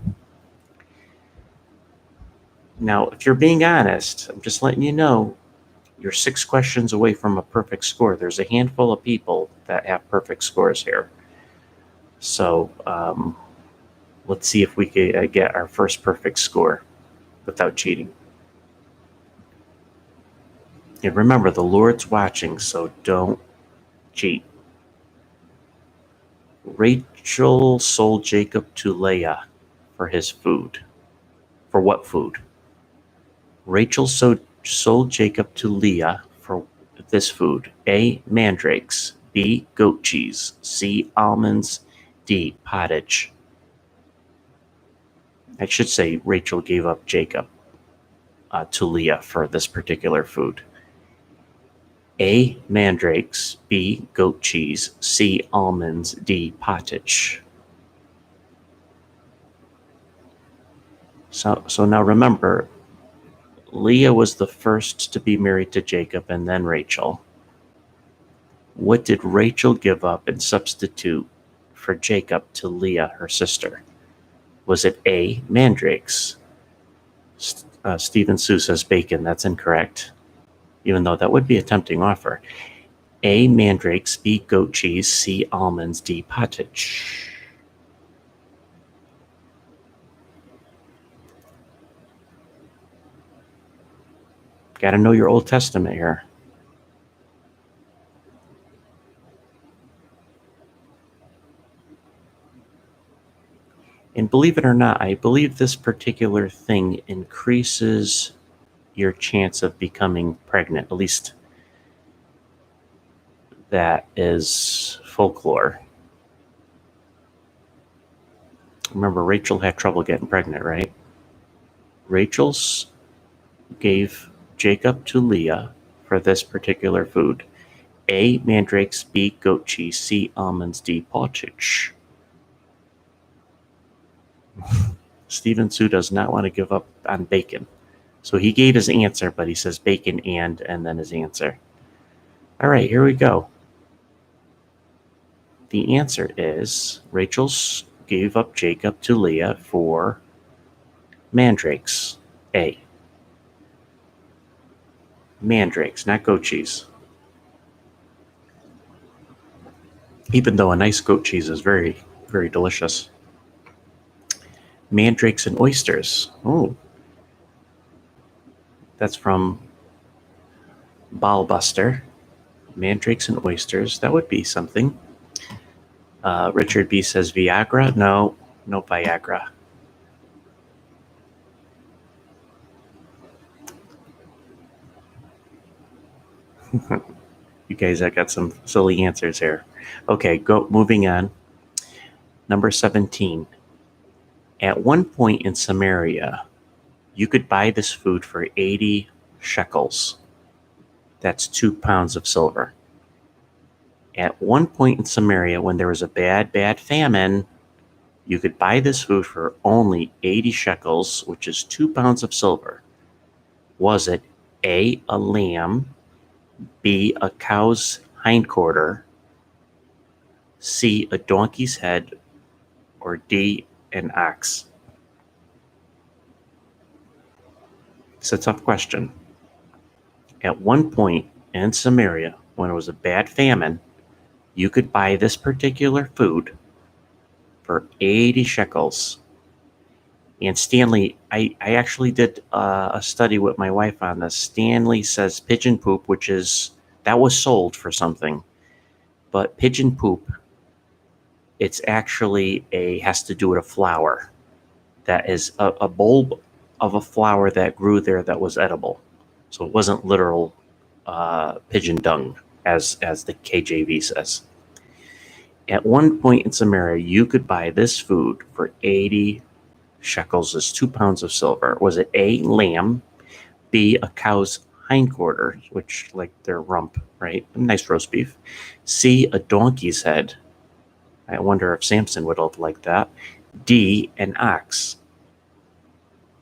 Now, if you're being honest, I'm just letting you know, you're 6 questions away from a perfect score. There's a handful of people that have perfect scores here. So let's see if we can get our first perfect score without cheating. And remember, the Lord's watching, so don't cheat. Rachel sold Jacob to Leah for his food. For what food? Rachel sold Jacob to Leah for this food. A, mandrakes. B, goat cheese. C, almonds. D, pottage. I should say Rachel gave up Jacob to Leah for this particular food. A, mandrakes. B, goat cheese. C, almonds. D, pottage. So now remember, Leah was the first to be married to Jacob and then Rachel. What did Rachel give up and substitute for Jacob to Leah, her sister? Was it A, mandrakes? Stephen Sue says bacon. That's incorrect, even though that would be a tempting offer. A, mandrakes. B, goat cheese. C, almonds. D, pottage. Got to know your Old Testament here. And believe it or not, I believe this particular thing increases your chance of becoming pregnant. At least that is folklore. Remember, Rachel had trouble getting pregnant, right? Rachel's gave Jacob to Leah for this particular food. A, mandrakes. B, goat cheese. C, almonds. D, pottage. Stephen Sue does not want to give up on bacon. So he gave his answer, but he says bacon and then his answer. All right, here we go. The answer is Rachel gave up Jacob to Leah for mandrakes. A. Mandrakes, not goat cheese. Even though a nice goat cheese is very, very delicious. Mandrakes and oysters. Oh, that's from Ballbuster. Mandrakes and oysters. That would be something. Richard B says Viagra. No Viagra. You guys, I got some silly answers here. Okay, moving on. Number 17. At one point in Samaria, you could buy this food for 80 shekels. That's 2 pounds of silver. At one point in Samaria, when there was a bad famine, you could buy this food for only 80 shekels, which is 2 pounds of silver. Was it A, a lamb, B, a cow's hindquarter, C, a donkey's head, or D, an ox? It's a tough question. At one point in Samaria, when it was a bad famine, you could buy this particular food for 80 shekels. And Stanley, I actually did a study with my wife on this. Stanley says pigeon poop, that was sold for something. But pigeon poop, it's actually has to do with a flower. That is a bulb of a flower that grew there that was edible. So it wasn't literal pigeon dung, as the KJV says. At one point in Samaria, you could buy this food for 80 shekels, is 2 pounds of silver. Was it A, lamb, B, a cow's hindquarters, which like their rump, right? Nice roast beef. C, a donkey's head. I wonder if Samson would have liked that. D, an ox.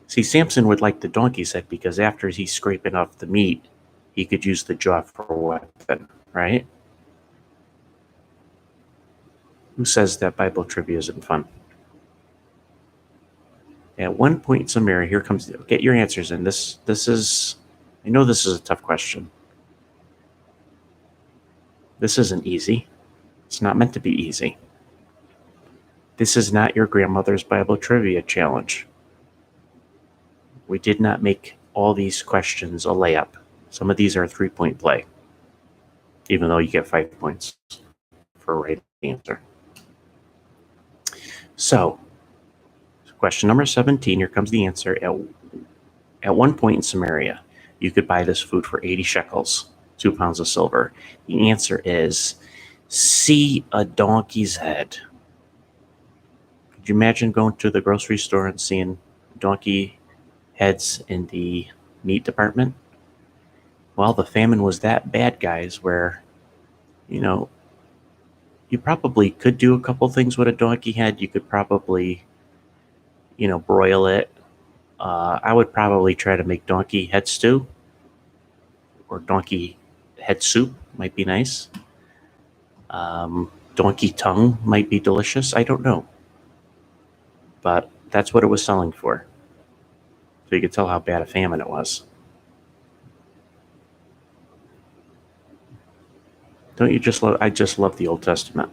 See, Samson would like the donkey's head because after he's scraping off the meat, he could use the jaw for a weapon, right? Who says that Bible trivia isn't fun? At one point in Samaria, here comes, get your answers in. This is, I know this is a tough question. This isn't easy. It's not meant to be easy. This is not your grandmother's Bible trivia challenge. We did not make all these questions a layup. Some of these are a 3-point play, even though you get 5 points for a right answer. So, question number 17, here comes the answer. At one point in Samaria, you could buy this food for 80 shekels, 2 pounds of silver. The answer is C, a donkey's head. Could you imagine going to the grocery store and seeing donkey heads in the meat department? Well, the famine was that bad, guys, where, you probably could do a couple things with a donkey head. You could probably, broil it. I would probably try to make donkey head stew or donkey head soup. Might be nice. Donkey tongue might be delicious. I don't know. But that's what it was selling for. So you could tell how bad a famine it was. Don't you just love? I just love the Old Testament.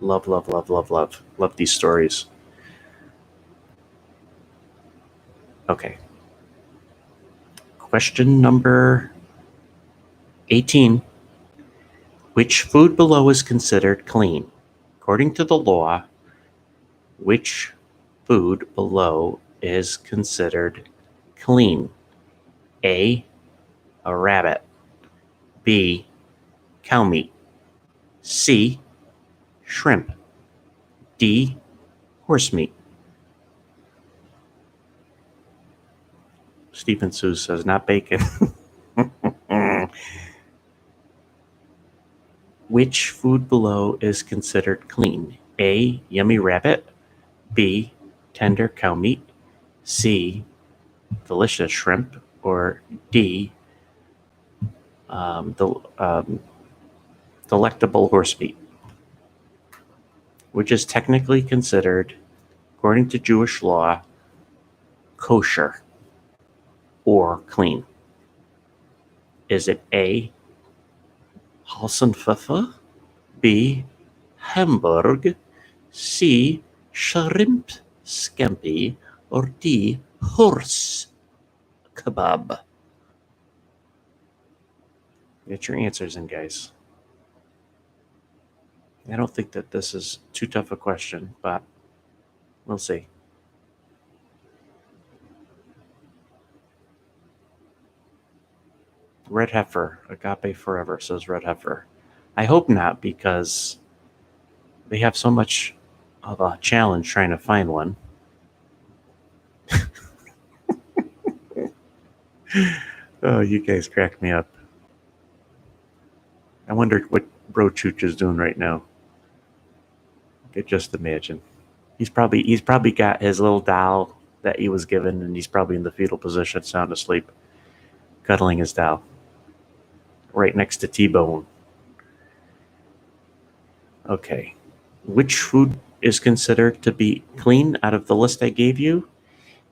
Love, love, love, love, love. Love these stories. Okay. Question number 18. Which food below is considered clean? According to the law, which food below is considered clean? A, a rabbit. B, cow meat. C, shrimp. D, horse meat. Stephen Sue says not bacon. Which food below is considered clean? A, yummy rabbit. B, tender cow meat. C, delicious shrimp. Or D, delectable horse meat, which is technically considered, according to Jewish law, kosher or clean. Is it A, Hassenpfeffer, B, Hamburg, C, shrimp scampi, or D, horse kebab? Get your answers in, guys. I don't think that this is too tough a question, but we'll see. Red heifer, agape forever, says red heifer. I hope not, because they have so much of a challenge trying to find one. Oh, you guys crack me up. I wonder what Bro Chooch is doing right now. I could just imagine. He's probably got his little doll that he was given, and he's probably in the fetal position, sound asleep, cuddling his doll, right next to T-Bone. Okay. Which food is considered to be clean out of the list I gave you?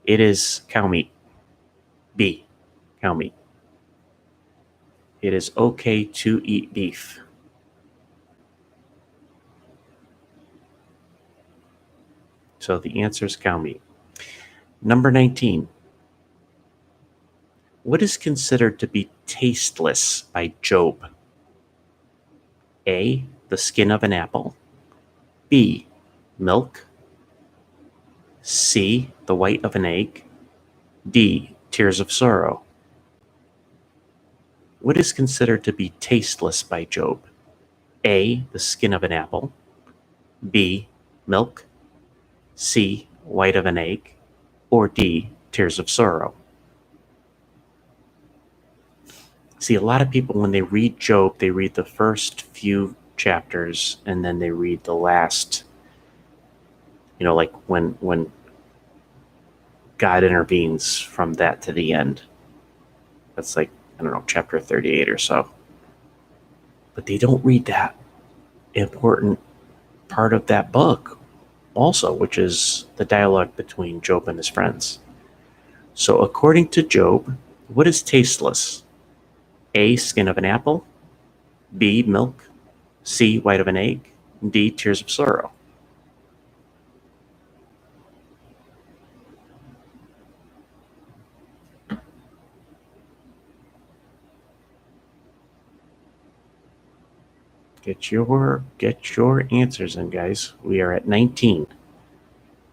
It is cow meat. B, cow meat. It is okay to eat beef. So the answer is cow meat. Number 19. What is considered to be tasteless by Job? A, the skin of an apple. B, milk. C, the white of an egg. D, tears of sorrow. What is considered to be tasteless by Job? A, the skin of an apple. B, milk. C, white of an egg. Or D, tears of sorrow. See, a lot of people, when they read Job, they read the first few chapters and then they read the last, like when God intervenes from that to the end. That's like, I don't know, chapter 38 or so. But they don't read that important part of that book also, which is the dialogue between Job and his friends. So according to Job, what is tasteless? A, skin of an apple. B, milk. C, white of an egg. D, tears of sorrow. Get your answers in, guys. We are at 19.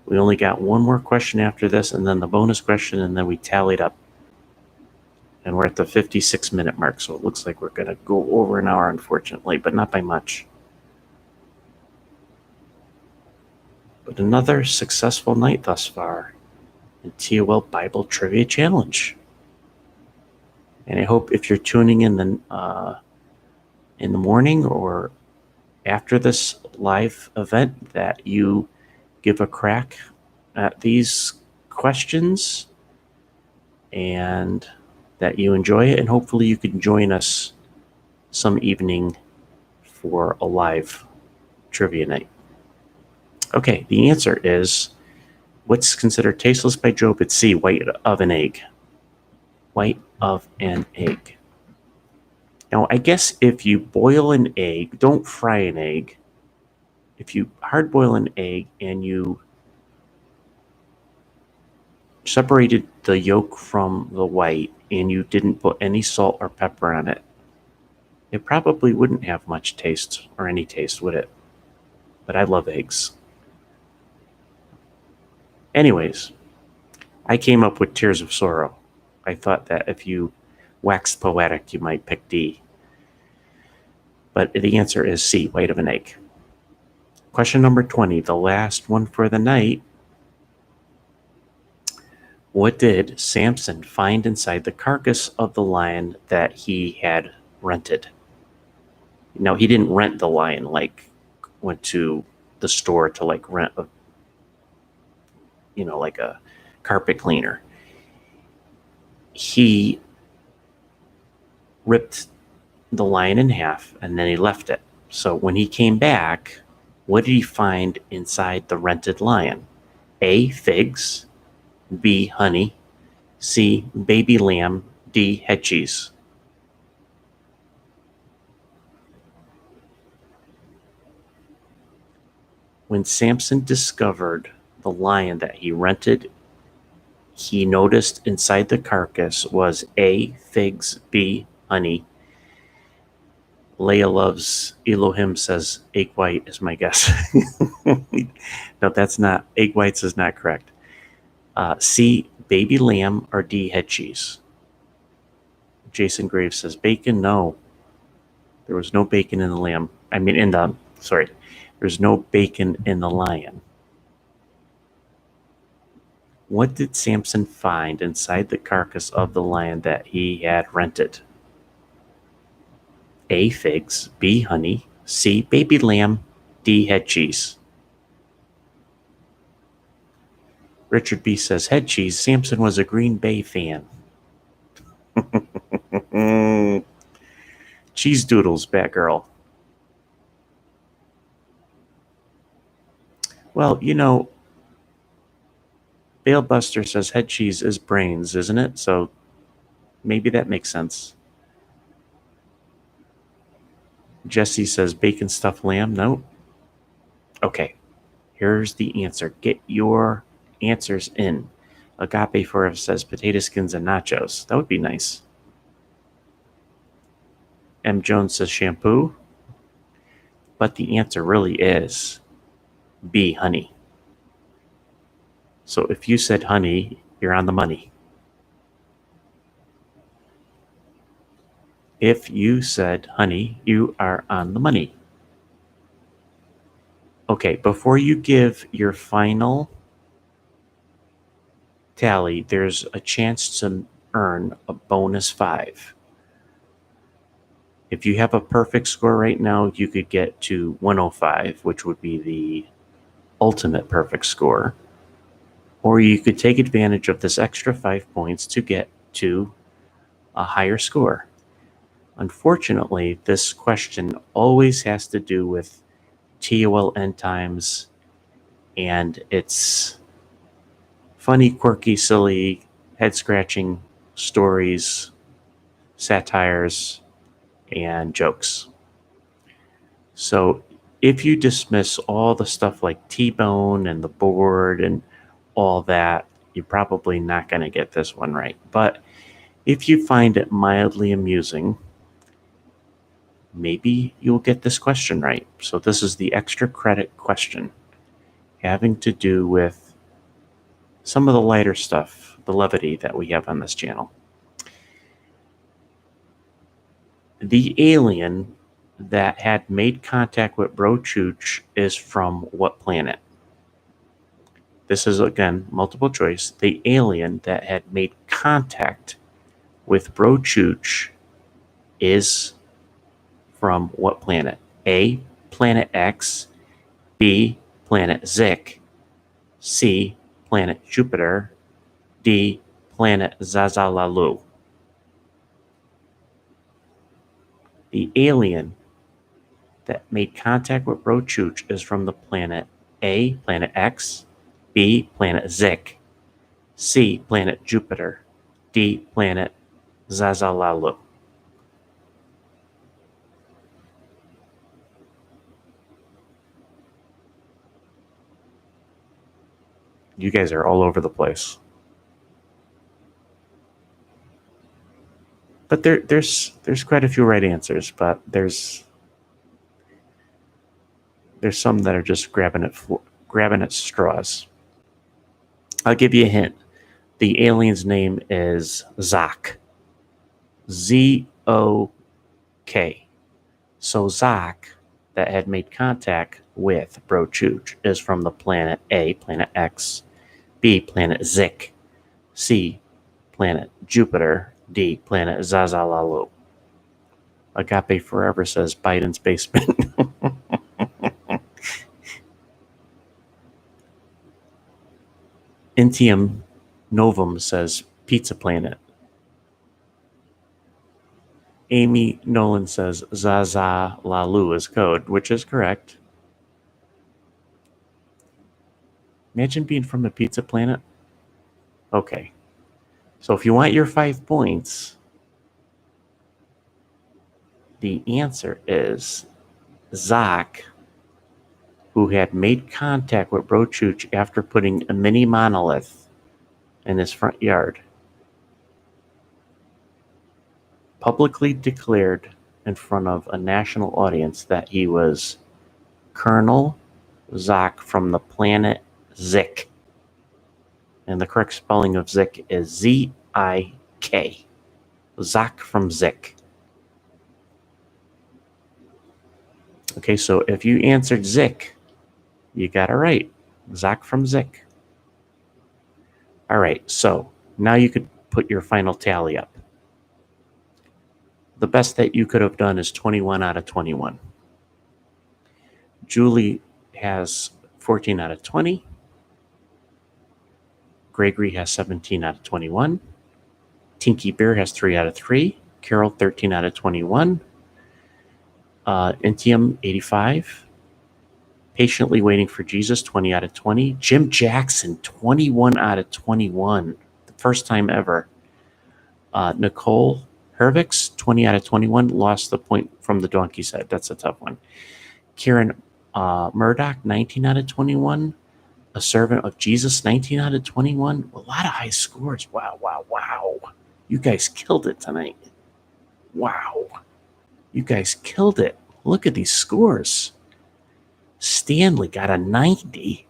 We only got one more question after this, and then the bonus question, and then we tallied up. And we're at the 56-minute mark, so it looks like we're going to go over an hour, unfortunately, but not by much. But another successful night thus far in TOL Bible Trivia Challenge. And I hope if you're tuning in the morning or after this live event that you give a crack at these questions and that you enjoy it, and hopefully you can join us some evening for a live trivia night. Okay, the answer is, what's considered tasteless by Job? It's C, white of an egg. White of an egg. Now, I guess if you boil an egg, don't fry an egg. If you hard boil an egg and you separated the yolk from the white and you didn't put any salt or pepper on it, it probably wouldn't have much taste or any taste, would it? But I love eggs. Anyways, I came up with tears of sorrow. I thought that if you waxed poetic, you might pick D. But the answer is C, white of an egg. Question number 20, the last one for the night. What did Samson find inside the carcass of the lion that he had rented? Now, he didn't rent the lion, like went to the store to like rent a, like a carpet cleaner. He ripped the lion in half and then he left it. So when he came back, what did he find inside the rented lion? A, figs. B, honey. C, baby lamb. D, head cheese. When Samson discovered the lion that he rented, he noticed inside the carcass was A, figs. B, honey. Leia loves Elohim says egg white is my guess. No, that's not. Egg whites is not correct. C, baby lamb, or D, head cheese. Jason Graves says bacon. No, there was no bacon in the lamb. There's no bacon in the lion. What did Samson find inside the carcass of the lion that he had rented? A, figs. B, honey. C, baby lamb. D, head cheese. Richard B. says head cheese. Samson was a Green Bay fan. Cheese doodles, Batgirl. Well, you know, Balebuster says head cheese is brains, isn't it? So maybe that makes sense. Jesse says bacon stuffed lamb. No. Okay. Here's the answer. Get your answers in. Agape Forever says potato skins and nachos. That would be nice. M. Jones says shampoo. But the answer really is B, honey. So if you said honey, you're on the money. If you said honey, you are on the money. Okay, before you give your final tally, there's a chance to earn a bonus 5. If you have a perfect score right now, you could get to 105, which would be the ultimate perfect score. Or you could take advantage of this extra 5 points to get to a higher score. Unfortunately, this question always has to do with TOL end times, and it's funny, quirky, silly, head-scratching stories, satires, and jokes. So if you dismiss all the stuff like T-Bone and the board and all that, you're probably not going to get this one right. But if you find it mildly amusing, maybe you'll get this question right. So this is the extra credit question having to do with some of the lighter stuff, the levity that we have on this channel. The alien that had made contact with Bro Chooch is from what planet? This is, again, multiple choice. The alien that had made contact with Bro Chooch is from what planet? A, Planet X, B, Planet Zik, C, Planet Jupiter, D, Planet Zazalalu. The alien that made contact with Bro Chooch is from the planet A, Planet X, B, Planet Zik, C, Planet Jupiter, D, Planet Zazalalu. You guys are all over the place. But there's quite a few right answers, but there's some that are just grabbing at straws. I'll give you a hint. The alien's name is Zok. Z-O-K. So Zok, that had made contact with Bro Chooch, is from the planet A, Planet X, B, Planet Zik, C, Planet Jupiter, D, Planet Zazalalu. Agape Forever says Biden's basement. Intium Novum says Pizza Planet. Amy Nolan says Zaza Lalu is code, which is correct. Imagine being from a pizza planet. Okay. So if you want your 5 points, the answer is Zok, who had made contact with Bro Chooch after putting a mini monolith in his front yard, publicly declared in front of a national audience that he was Colonel Zok from the planet Zik. And the correct spelling of Zik is Z-I-K. Zok from Zik. Okay, so if you answered Zik, you got it right. Zok from Zik. All right, so now you could put your final tally up. The best that you could have done is 21 out of 21. Julie has 14 out of 20. Gregory has 17 out of 21. Tinky Bear has 3 out of 3. Carol, 13 out of 21. Intium, 85. Patiently Waiting for Jesus, 20 out of 20. Jim Jackson, 21 out of 21. The first time ever. Nicole Hervix, 20 out of 21. Lost the point from the donkey's head. That's a tough one. Karen Murdoch, 19 out of 21. A Servant of Jesus, 19 out of 21. A lot of high scores. Wow, wow, wow. You guys killed it tonight. Wow. You guys killed it. Look at these scores. Stanley got a 90.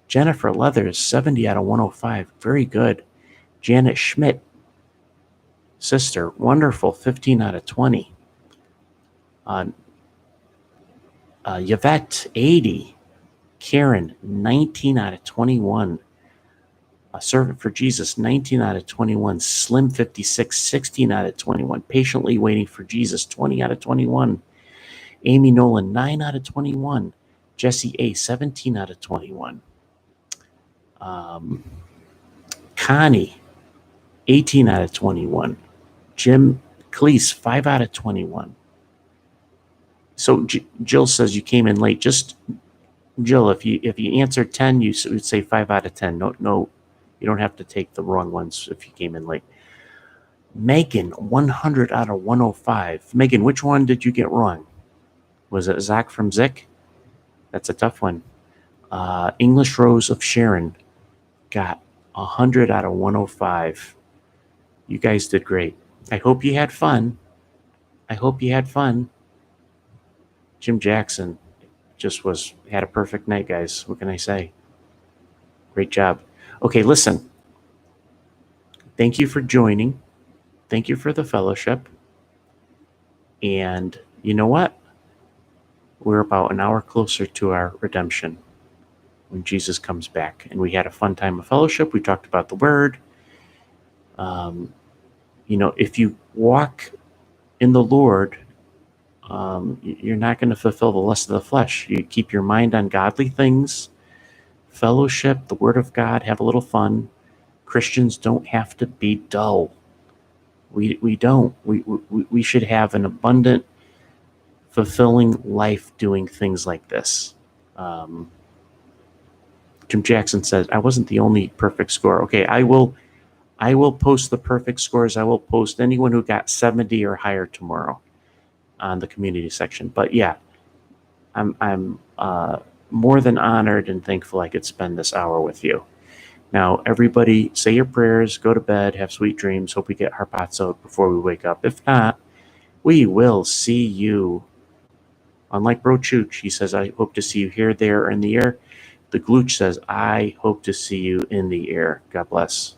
Jennifer Leathers, 70 out of 105. Very good. Janet Schmidt, sister, wonderful, 15 out of 20. Yvette, 80. Karen, 19 out of 21. A Servant for Jesus, 19 out of 21. Slim, 56, 16 out of 21. Patiently Waiting for Jesus, 20 out of 21. Amy Nolan, 9 out of 21. Jesse A., 17 out of 21. Connie, 18 out of 21. Jim Cleese, 5 out of 21. So Jill says you came in late. Just, Jill, if you answered 10, you would say 5 out of 10. No, you don't have to take the wrong ones if you came in late. Megan, 100 out of 105. Megan, which one did you get wrong? Was it Zach from Zick? That's a tough one. English Rose of Sharon got 100 out of 105. You guys did great. I hope you had fun. Jim Jackson just had a perfect night, guys. What can I say? Great job. Okay, listen. Thank you for joining. Thank you for the fellowship. And you know what? We're about an hour closer to our redemption when Jesus comes back. And we had a fun time of fellowship. We talked about the word. If you walk in the Lord, you're not going to fulfill the lust of the flesh. You keep your mind on godly things, fellowship, the word of God, have a little fun. Christians don't have to be dull. We don't. We should have an abundant, fulfilling life doing things like this. Jim Jackson says, I wasn't the only perfect score. Okay, I will post the perfect scores. I will post anyone who got 70 or higher tomorrow on the community section. But yeah, I'm more than honored and thankful I could spend this hour with you. Now, everybody, say your prayers, go to bed, have sweet dreams. Hope we get harpazoed before we wake up. If not, we will see you. Unlike Bro Chooch, he says, I hope to see you here, there, or in the air. The Glooch says, I hope to see you in the air. God bless.